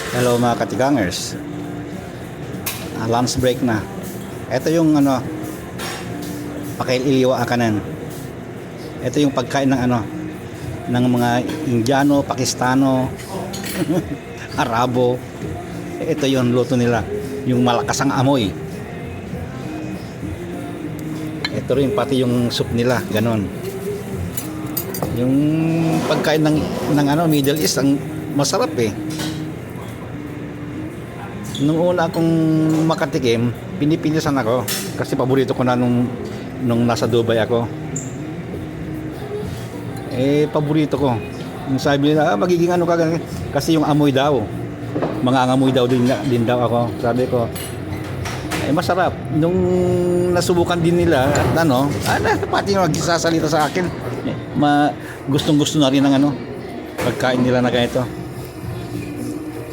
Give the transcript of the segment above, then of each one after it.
Hello mga katigangers. Lunch break na. Ito yung pakililiwa kanan. Ito yung pagkain ng ng mga Indiano, Pakistano, Arabo. Ito yung luto nila, yung malakas ang amoy. Ito rin pati yung soup nila, ganon. Yung pagkain ng Middle East ang masarap eh. Nung una akong makatikim, pinipinisan ako kasi paborito ko na nung nasa Dubai ako. Paborito ko. Yung sabi nila, magiging ka ganun. Kasi yung amoy daw. Mangangamoy daw din daw ako. Sabi ko, masarap. Nung nasubukan din nila, pati yung nagsasalita sa akin, gustong-gusto na rin ng pagkain nila na ganito.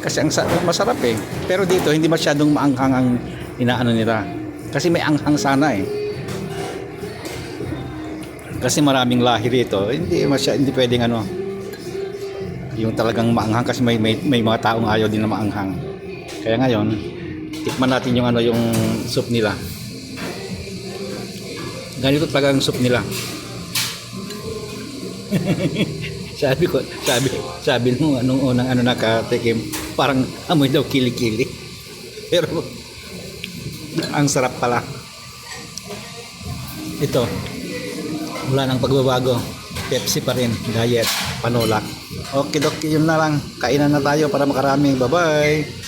Kasi masarap eh. Pero dito hindi masyadong maanghang ang inaano nila. Kasi may anghang sana eh. Kasi maraming lahi dito, hindi pwedeng yung talagang maanghang kasi may mga taong ayaw din na maanghang. Kaya ngayon, tikman natin yung yung soup nila. Ganito talaga ang soup nila. sabi nung unang nakatikim, parang amoy daw kili-kili. Pero ang sarap pala. Ito, wala nang pagbabago. Pepsi pa rin, diet, panulak. Okay, yun na lang. Kainan na tayo para makarami. Bye-bye.